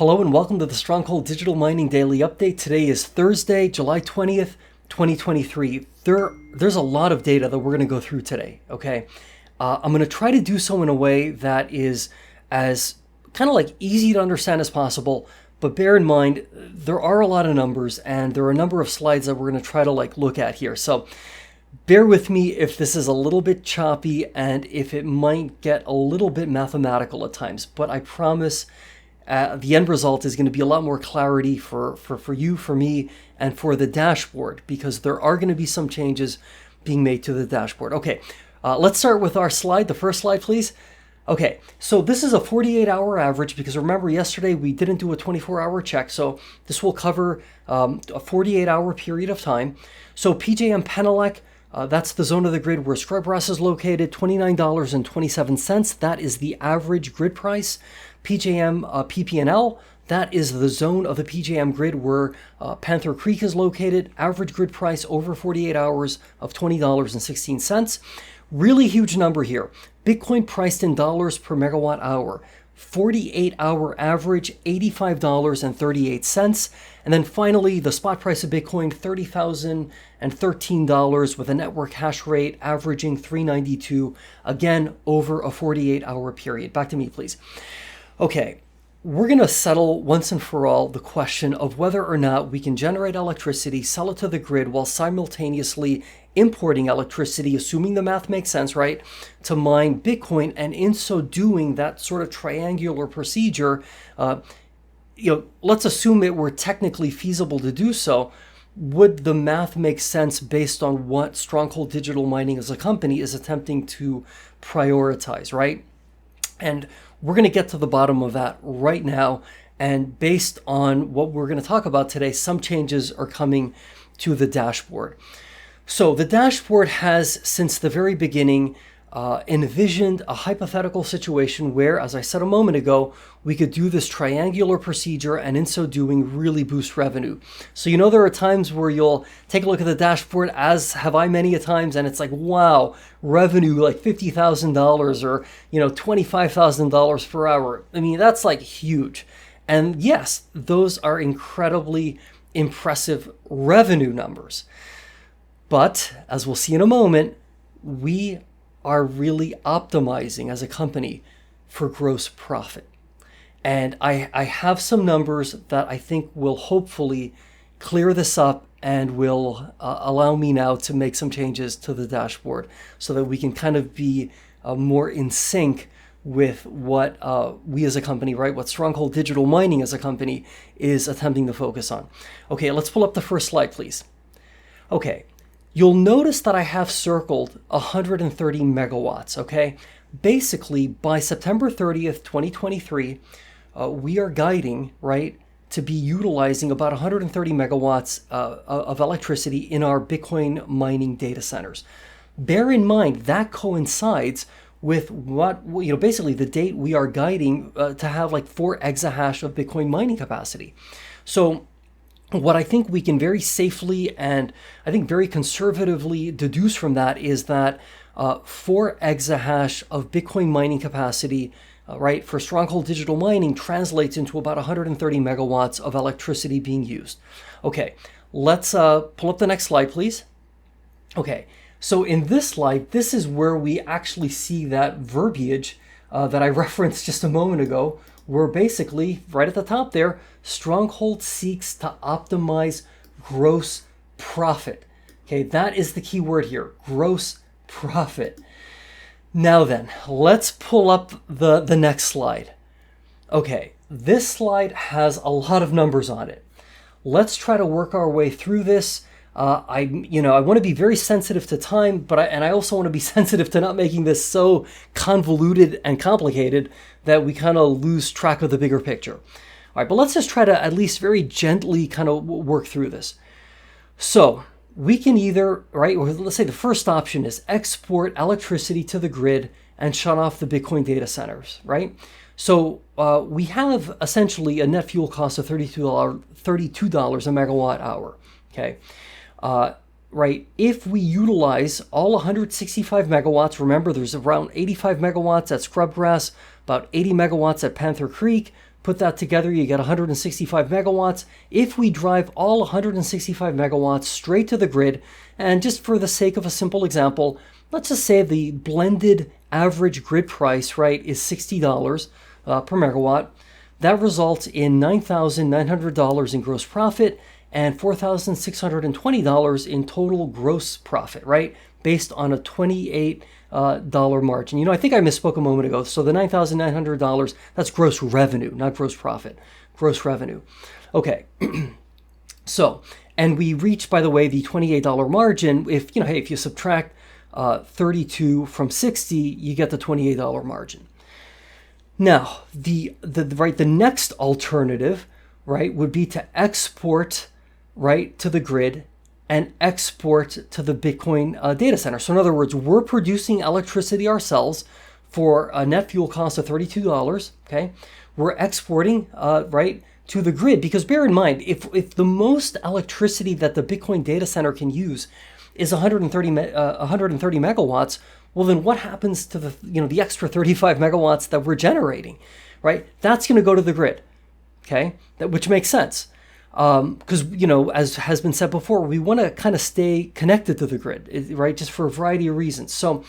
Hello and welcome to the Stronghold Digital Mining Daily Update. Today is Thursday, July 20th, 2023. There's a lot of data that we're going to go through today, okay? I'm going to try to do so in a way that is as kind of like easy to understand as possible, but bear in mind, there are a lot of numbers and there are a number of slides that we're going to try to look at here. So bear with me if this is a little bit choppy and if it might get a little bit mathematical at times, but I promise the end result is going to be a lot more clarity for you, for me, and for the dashboard, because there are going to be some changes being made to the dashboard. Okay, let's start with our slide. The first slide, please. Okay, so this is a 48-hour average, because remember yesterday we didn't do a 24-hour check, so this will cover a 48-hour period of time. So PJM Penelec, that's the zone of the grid where Scrubgrass is located, $29.27. That is the average grid price. PJM PPNL, that is the zone of the PJM grid where Panther Creek is located. Average grid price over 48 hours of $20.16. Really huge number here. Bitcoin priced in dollars per megawatt hour. 48-hour average, $85.38. And then finally, the spot price of Bitcoin, $30,013 with a network hash rate averaging 392, again, over a 48-hour period. Back to me, please. Okay, we're going to settle once and for all the question of whether or not we can generate electricity, sell it to the grid while simultaneously importing electricity, assuming the math makes sense, right, to mine Bitcoin, and in so doing, that sort of triangular procedure, let's assume it were technically feasible to do so. Would the math make sense based on what Stronghold Digital Mining as a company is attempting to prioritize, right? And we're going to get to the bottom of that right now. And based on what we're going to talk about today, some changes are coming to the dashboard. So the dashboard has, since the very beginning, envisioned a hypothetical situation where, as I said a moment ago, we could do this triangular procedure and in so doing really boost revenue. So there are times where you'll take a look at the dashboard, as have I many a times, and it's like, wow, revenue like $50,000 or $25,000 per hour. I mean, that's like huge. And yes, those are incredibly impressive revenue numbers. But as we'll see in a moment, we are really optimizing as a company for gross profit. And I have some numbers that I think will hopefully clear this up and will allow me now to make some changes to the dashboard so that we can kind of be more in sync with what we as a company, right, what Stronghold Digital Mining as a company is attempting to focus on. Okay, let's pull up the first slide, please. Okay. You'll notice that I have circled 130 megawatts, okay? Basically, by September 30th, 2023, we are guiding, right, to be utilizing about 130 megawatts of electricity in our Bitcoin mining data centers. Bear in mind, that coincides with what, basically the date we are guiding to have like 4 exahash of Bitcoin mining capacity. So what I think we can very safely and I think very conservatively deduce from that is that 4 exahash of Bitcoin mining capacity, right, for Stronghold Digital Mining translates into about 130 megawatts of electricity being used. Okay, let's pull up the next slide, please. Okay, so in this slide, this is where we actually see that verbiage that I referenced just a moment ago, where basically, right at the top there, Stronghold seeks to optimize gross profit. Okay, that is the key word here, gross profit. Now then, let's pull up the next slide. Okay, this slide has a lot of numbers on it. Let's try to work our way through this. I want to be very sensitive to time, but I also want to be sensitive to not making this so convoluted and complicated that we kind of lose track of the bigger picture. All right, but let's just try to at least very gently kind of work through this. So we can either, right, or let's say the first option is export electricity to the grid and shut off the Bitcoin data centers, right? So we have essentially a net fuel cost of $32 a megawatt hour, okay? Right, if we utilize all 165 megawatts, remember there's around 85 megawatts at Scrubgrass, about 80 megawatts at Panther Creek, put that together, you get 165 megawatts. If we drive all 165 megawatts straight to the grid, and just for the sake of a simple example, let's just say the blended average grid price, right, is $60 per megawatt. That results in $9,900 in gross profit and $4,620 in total gross profit, right, based on a $28 margin. You know, I think I misspoke a moment ago. So the $9,900, that's gross revenue, not gross profit, gross revenue. Okay. So, and we reach, by the way, the $28 margin. If, you know, hey, if you subtract 32 from 60, you get the $28 margin. Now, the next alternative, right, would be to export, right, to the grid and export to the Bitcoin data center. So in other words, we're producing electricity ourselves for a net fuel cost of $32, okay? We're exporting, right, to the grid, because bear in mind, if the most electricity that the Bitcoin data center can use is 130 megawatts, well, then what happens to the, you know, the extra 35 megawatts that we're generating, right? That's going to go to the grid, okay? Which makes sense. Because, you know, as has been said before, we want to kind of stay connected to the grid, right? Just for a variety of reasons. So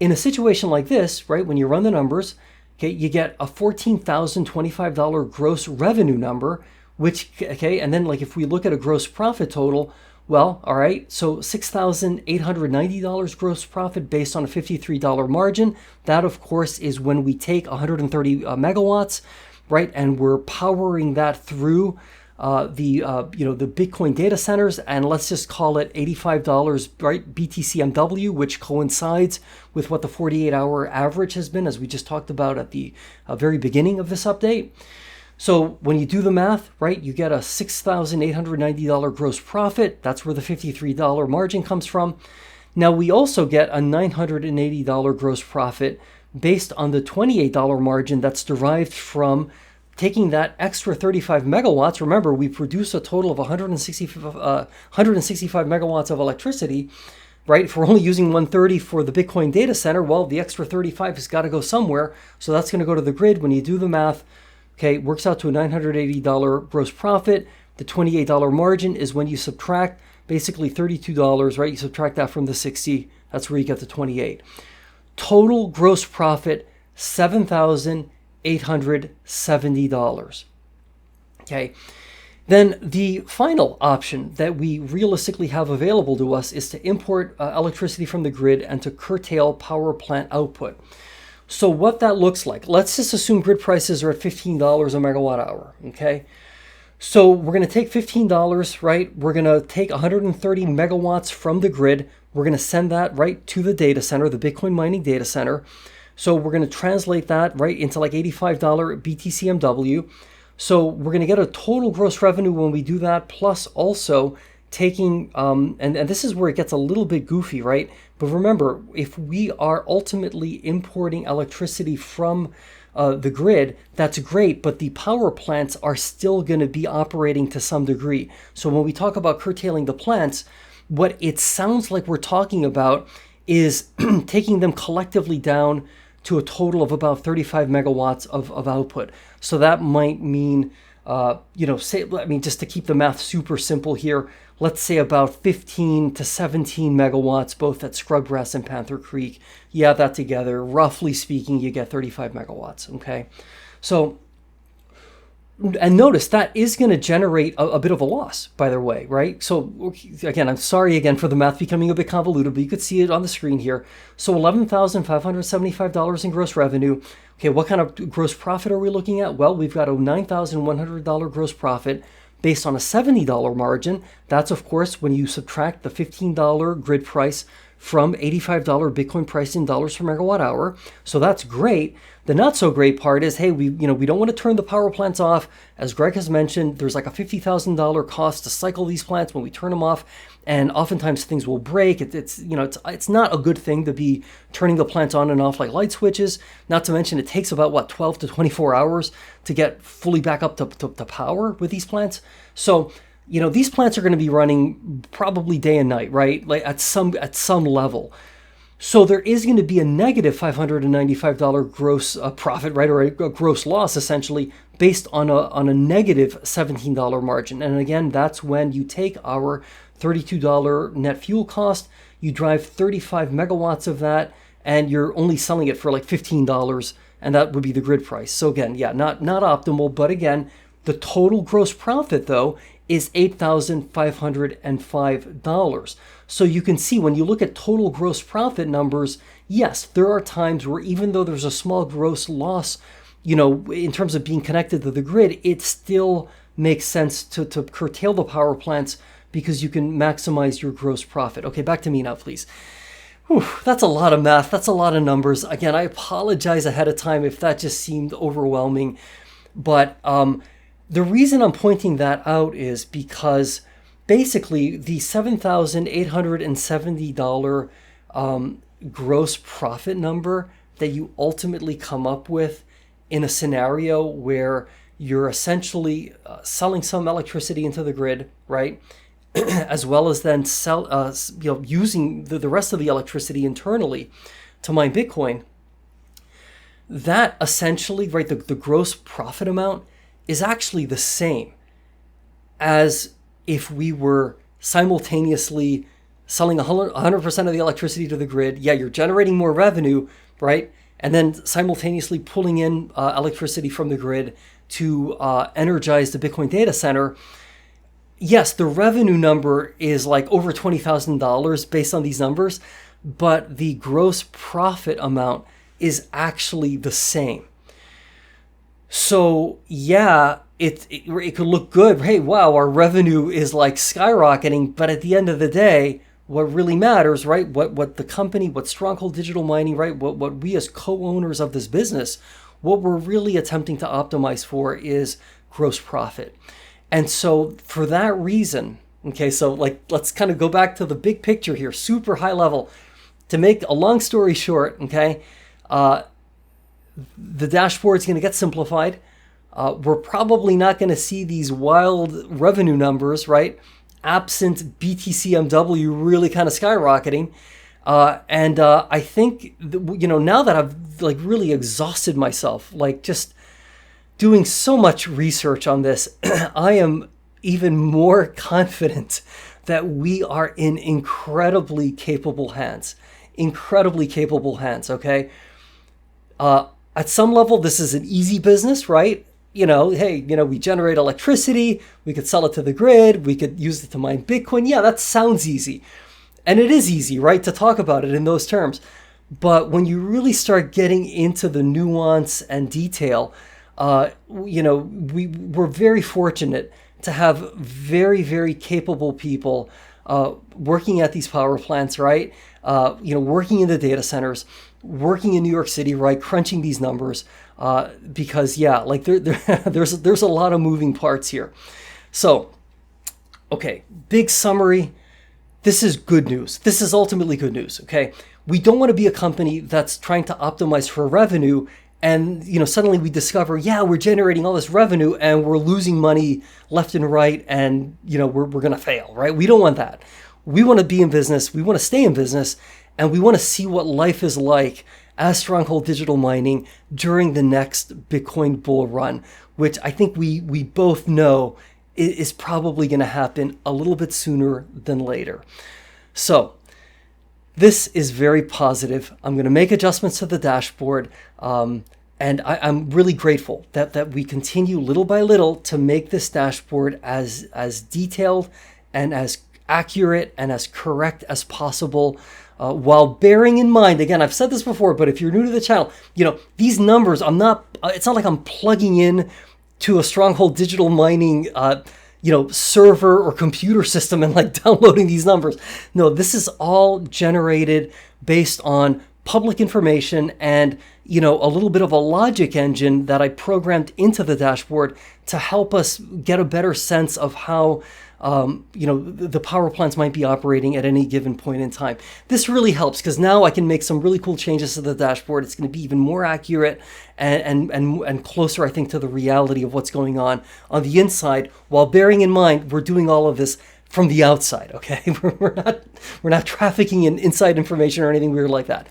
in a situation like this, right, when you run the numbers, okay, you get a $14,025 gross revenue number, which, okay, and then like if we look at a gross profit total, well, all right, so $6,890 gross profit based on a $53 margin. That, of course, is when we take 130 megawatts, right, and we're powering that through the Bitcoin data centers, and let's just call it $85, right, BTCMW, which coincides with what the 48-hour average has been, as we just talked about at the very beginning of this update. So when you do the math, right, you get a $6,890 gross profit. That's where the $53 margin comes from. Now we also get a $980 gross profit based on the $28 margin that's derived from taking that extra 35 megawatts. Remember, we produce a total of 165 megawatts of electricity, right? If we're only using 130 for the Bitcoin data center, well, the extra 35 has got to go somewhere. So that's going to go to the grid. When you do the math, okay, it works out to a $980 gross profit. The $28 margin is when you subtract basically $32, right? You subtract that from the 60. That's where you get the 28. Total gross profit, $7,870. Okay. Then the final option that we realistically have available to us is to import electricity from the grid and to curtail power plant output. So what that looks like, let's just assume grid prices are at $15 a megawatt hour, okay? So we're going to take $15, right? We're going to take 130 megawatts from the grid. We're going to send that right to the data center, the Bitcoin mining data center. So we're going to translate that right into like $85 BTCMW. So we're going to get a total gross revenue when we do that, plus also taking, and this is where it gets a little bit goofy, right? But remember, if we are ultimately importing electricity from the grid, that's great, but the power plants are still going to be operating to some degree. So when we talk about curtailing the plants, what it sounds like we're talking about is taking them collectively down to a total of about 35 megawatts of output. So that might mean, just to keep the math super simple here, let's say about 15 to 17 megawatts, both at Scrubgrass and Panther Creek. You add that together, roughly speaking, you get 35 megawatts, okay? So, and notice that is going to generate a bit of a loss, by the way, right? So again, I'm sorry again for the math becoming a bit convoluted, but you could see it on the screen here. So $11,575 in gross revenue. Okay, what kind of gross profit are we looking at? Well, we've got a $9,100 gross profit based on a $70 margin. That's, of course, when you subtract the $15 grid price from $85 Bitcoin price in dollars per megawatt hour. So that's great. The not so great part is, hey, we don't want to turn the power plants off. As Greg has mentioned, there's like a $50,000 cost to cycle these plants when we turn them off, and oftentimes things will break. It's not a good thing to be turning the plants on and off like light switches. Not to mention, it takes about 12 to 24 hours to get fully back up to power with these plants. So, these plants are going to be running probably day and night, right? Like at some level. So there is going to be a negative $595 gross profit, right, or a gross loss essentially based on a negative $17 margin. And again, that's when you take our $32 net fuel cost, you drive 35 megawatts of that, and you're only selling it for like $15, and that would be the grid price. So again, yeah, not optimal, but again, the total gross profit though is $8,505. So you can see when you look at total gross profit numbers, yes, there are times where even though there's a small gross loss, in terms of being connected to the grid, it still makes sense to curtail the power plants because you can maximize your gross profit. Okay, back to me now, please. Whew, that's a lot of math. That's a lot of numbers. Again, I apologize ahead of time if that just seemed overwhelming. But the reason I'm pointing that out is because basically the $7,870 gross profit number that you ultimately come up with in a scenario where you're essentially selling some electricity into the grid, right? As well as then using the rest of the electricity internally to mine Bitcoin. That essentially, right, the gross profit amount is actually the same as if we were simultaneously selling 100% of the electricity to the grid. Yeah, you're generating more revenue, right? And then simultaneously pulling in electricity from the grid to energize the Bitcoin data center. Yes, the revenue number is like over $20,000 based on these numbers, but the gross profit amount is actually the same. So yeah, it could look good. Hey, wow, our revenue is like skyrocketing, but at the end of the day, what really matters, right? What the company, what Stronghold Digital Mining, right? What we as co-owners of this business, what we're really attempting to optimize for is gross profit. And so for that reason, okay, so like, let's kind of go back to the big picture here, super high level. To make a long story short, okay, the dashboard is going to get simplified. We're probably not going to see these wild revenue numbers, right? Absent BTCMW really kind of skyrocketing. And I think, now that I've like really exhausted myself, like just doing so much research on this, I am even more confident that we are in incredibly capable hands, okay? At some level, this is an easy business, right? Hey, we generate electricity, we could sell it to the grid, we could use it to mine Bitcoin. Yeah, that sounds easy. And it is easy, right, to talk about it in those terms. But when you really start getting into the nuance and detail, we're very fortunate to have very, very capable people working at these power plants, right? Working in the data centers, working in New York City, right? Crunching these numbers, because yeah, like there's a lot of moving parts here. So, okay, big summary. This is good news. This is ultimately good news. Okay, we don't want to be a company that's trying to optimize for revenue, and suddenly we discover, yeah, we're generating all this revenue and we're losing money left and right, and we're gonna fail, right? We don't want that. We want to be in business. We want to stay in business. And we want to see what life is like as Stronghold Digital Mining during the next Bitcoin bull run, which I think we both know is probably going to happen a little bit sooner than later. So this is very positive. I'm going to make adjustments to the dashboard. And I'm really grateful that we continue little by little to make this dashboard as detailed and as accurate and as correct as possible. While bearing in mind, again, I've said this before, but if you're new to the channel, these numbers, it's not like I'm plugging in to a Stronghold Digital Mining, server or computer system and like downloading these numbers. No, this is all generated based on public information and, a little bit of a logic engine that I programmed into the dashboard to help us get a better sense of how the power plants might be operating at any given point in time. This really helps because now I can make some really cool changes to the dashboard. It's going to be even more accurate and closer, I think, to the reality of what's going on the inside, while bearing in mind we're doing all of this from the outside. Okay, we're not trafficking in inside information or anything weird like that.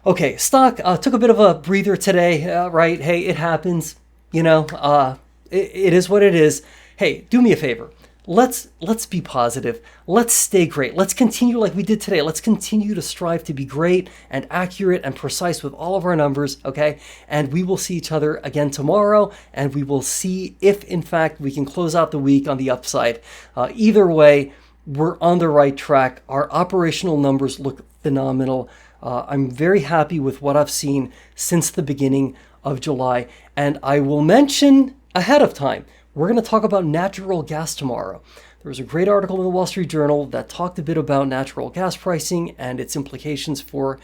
Okay, stock took a bit of a breather today, right? Hey, it happens. it is what it is. Hey, do me a favor. Let's be positive. Let's stay great. Let's continue like we did today. Let's continue to strive to be great and accurate and precise with all of our numbers, okay? And we will see each other again tomorrow, and we will see if, in fact, we can close out the week on the upside. Either way, we're on the right track. Our operational numbers look phenomenal. I'm very happy with what I've seen since the beginning of July. And I will mention ahead of time, we're going to talk about natural gas tomorrow. There was a great article in the Wall Street Journal that talked a bit about natural gas pricing and its implications for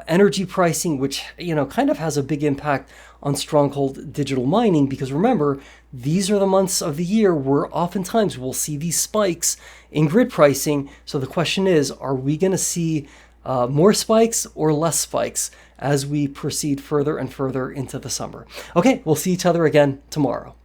energy pricing, which, kind of has a big impact on Stronghold Digital Mining, because remember, these are the months of the year where oftentimes we'll see these spikes in grid pricing. So the question is, are we going to see more spikes or less spikes as we proceed further and further into the summer? Okay, we'll see each other again tomorrow.